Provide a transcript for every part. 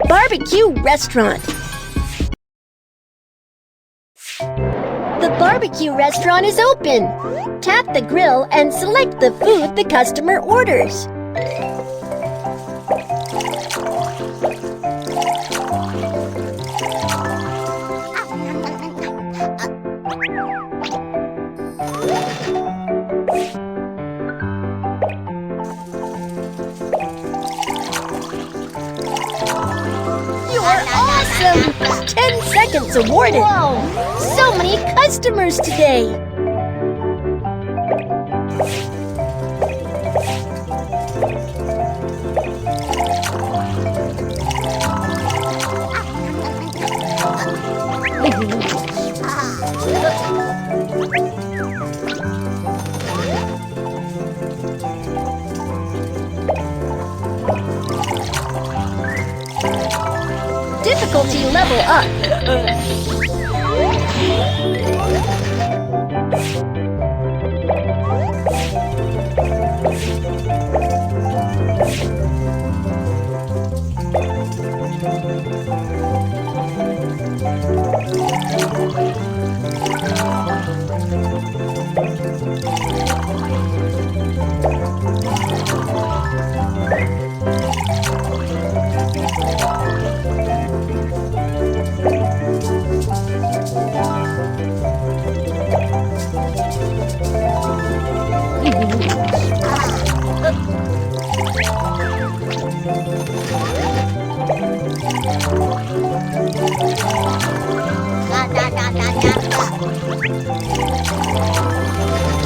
Barbecue restaurant. The barbecue restaurant is open. Tap the grill and select the food the customer orders. You're awesome! 10 seconds awarded! Whoa! So many customers today! Difficulty level up.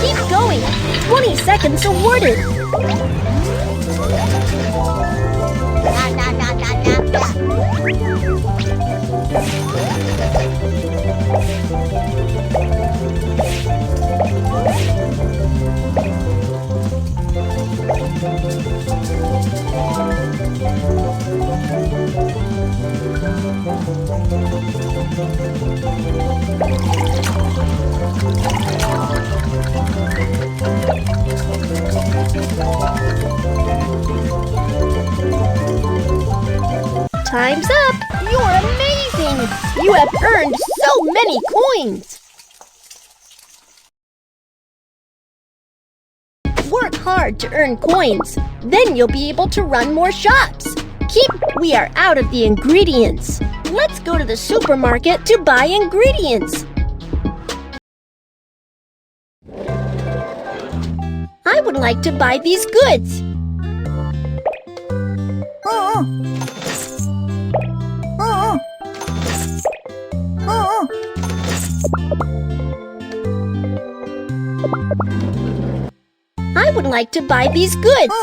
Keep going! 20 seconds awarded! Time's up! You're amazing! You have earned so many coins! Work hard to earn coins. Then you'll be able to run more shops. We are out of the ingredients. Let's go to the supermarket to buy ingredients. I would like to buy these goods. I would like to buy these goods.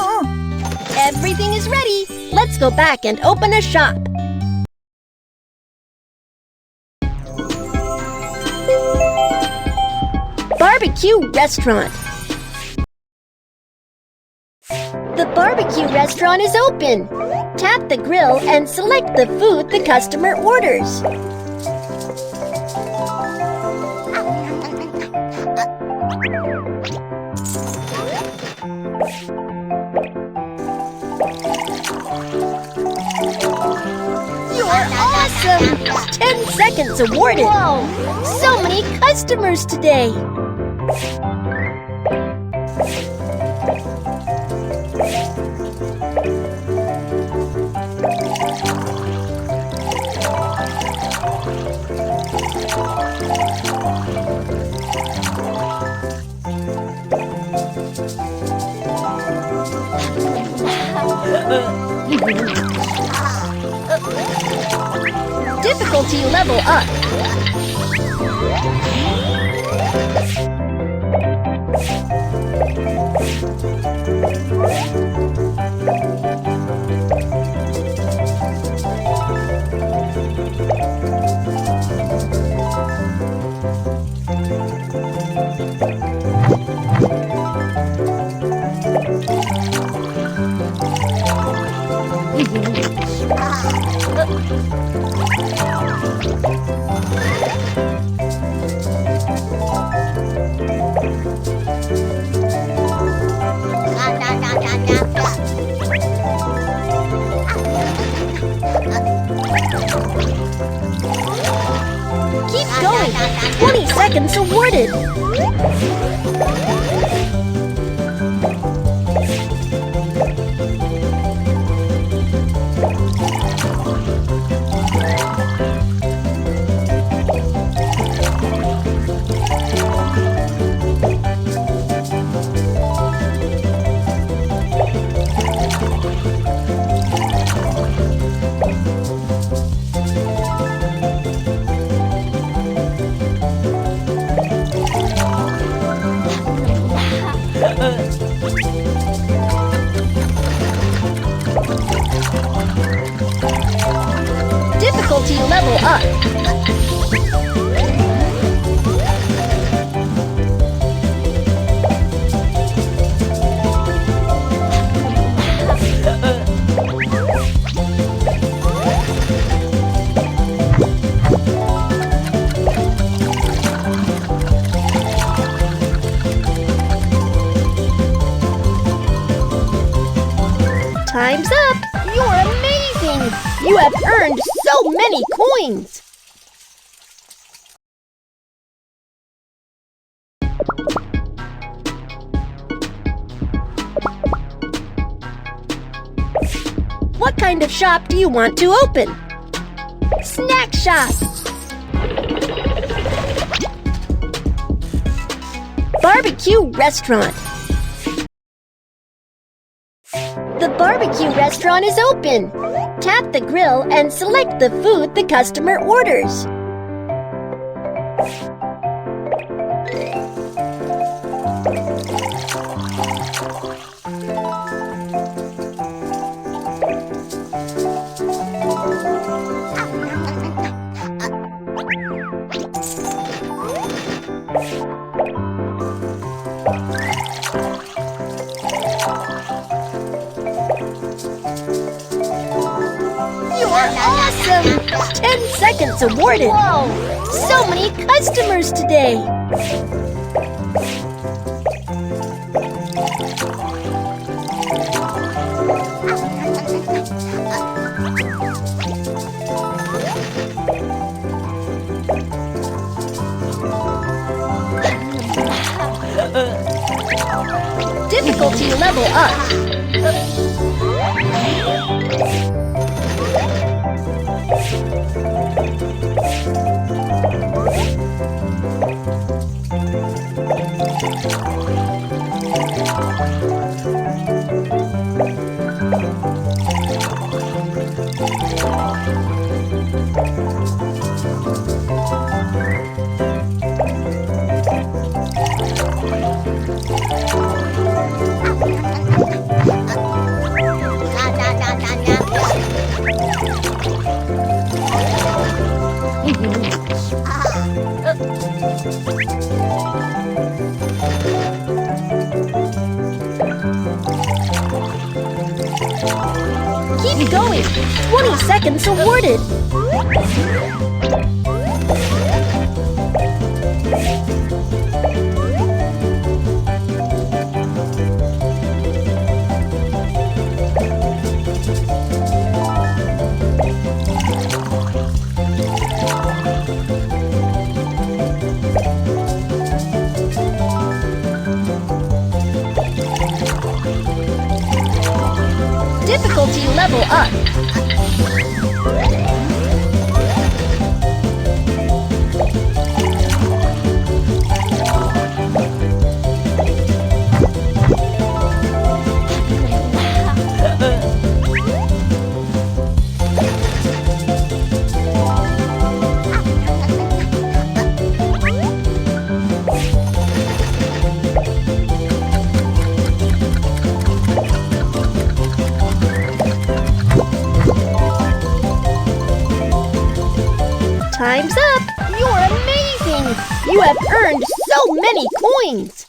Everything is ready. Let's go back and open a shop. Barbecue restaurant. The barbecue restaurant is open. Tap the grill and select the food the customer orders. You're awesome! 10 seconds awarded! Whoa! So many customers today! Difficulty level up. going. 20 seconds awarded. Difficulty level up. Time's up! You're amazing! You have earned so many coins! What kind of shop do you want to open? Snack shop! Barbecue restaurant! The barbecue restaurant is open. Tap the grill and select the food the customer orders. Awesome! 10 seconds awarded! Whoa! So many customers today! Difficulty level up! Keep going! 20 seconds awarded! Difficulty level up. Time's up! You're amazing! You have earned so many coins!